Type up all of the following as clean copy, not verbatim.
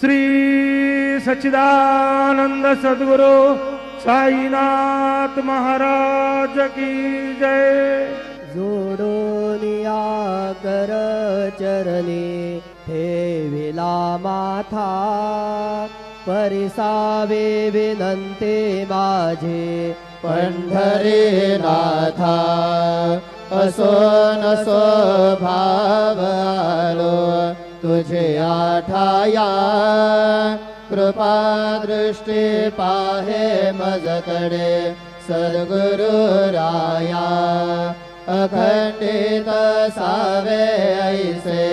श्री सच्चिदानंद सद्गुरु साईनाथ महाराज की जय। जोडोनिया कर चरणी ठेविला माथा, परिसावे विनंती माझे पंढरीनाथा। असो नसो भाव आलो तुझे आठाया, कृपा दृष्टी पाहे मजकडे सद्गुरु राया। अखंडित सावे ऐसे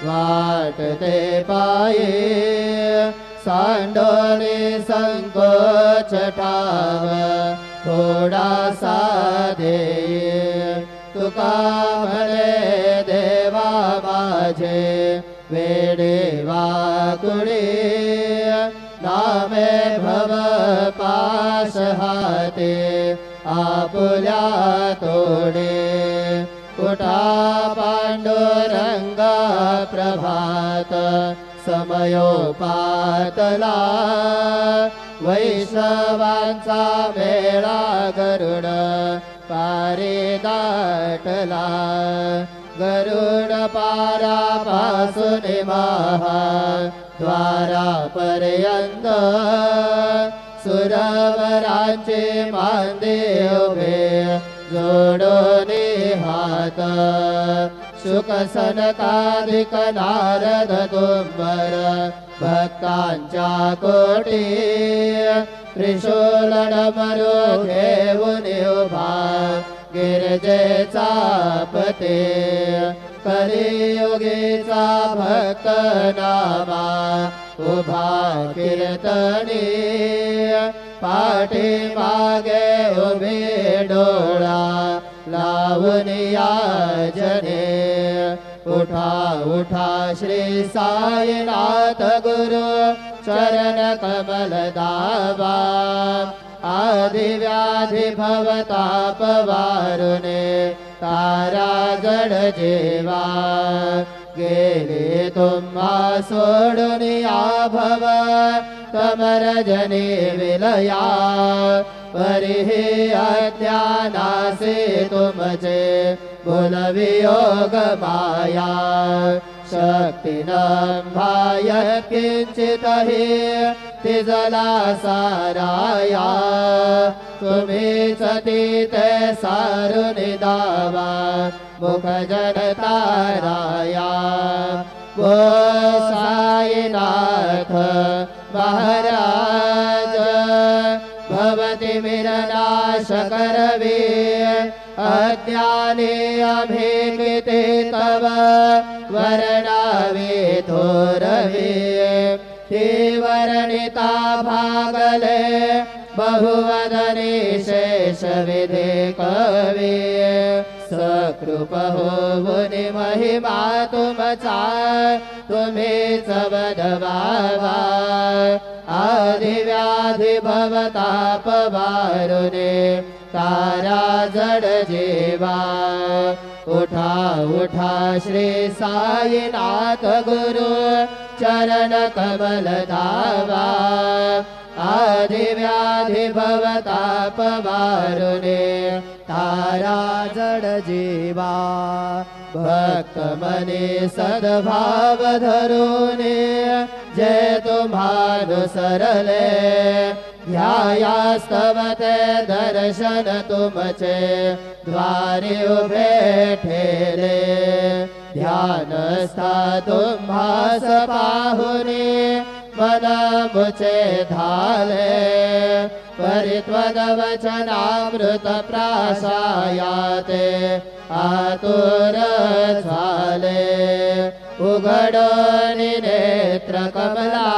वाटते पाये, सांडोनी संकोच ठाव थोडासा देये। तुका म्हणे देवा माझे वेडे वाकुळे, नामे भव पाश हाते आपुल्या तोडे। उठा पांडुरंग प्रभात समयोपातला, वैष्णवांचा मेळा गरुड पारे दाटला। गरुड पारापासून महा द्वारापर्यंत, सुरवरांचे मांदे उभे जोडोनी हात। शुक सनकादिक नारद तुंबर भक्तांच्या कोटी, त्रिशूल डमरू घेऊन उभा गिरजेचा पते। कलियुगीचा भक्त नामा उभा कीर्तनी, पाठी मागे उभे डोळा लावून याजने। उठा उठा श्री साईनाथ गुरु चरण कमल दावा, आदि व्याधि भवताप वारुने तारा जड जेवा। गेले तुम्हा सोडून या भव तमरजने विलया, परिहे अज्ञानासे तुमचे बोलवियोग माया। शक्तिनंभाय किंचितहि तिजला साराया, तुम्हीच तीते सारुनि दावा मुख जनताराया। वो साईनाथ महाराज भवति मिरनाश करवे, अज्ञाने अभिगिते तव वर्णावे थोरवे। हे वर्णिता भागले बहुवदने शेष विधे कवे, सकृप होवुनि महिमा तुमचा तुम्हीच वदवावा। आदि व्याधि भवताप वारुने तारा जड जेवा। उठा उठा श्री साईनाथ गुरु चरण कमल धावा, आदि व्याधि भवताप वारुने तारा जड जीवा। भक्त मने सद्भाव धरुने जय तुम्हानुसरले, ध्यायास्तवते दर्शन तुमचे द्वारे उभे ठेले। ध्यानस्था तुम्हास पाहुने मन मुचे धाले, परित्वदवचनामृत प्राशायाते आतुर झाले। उघडोनि नेत्र कमला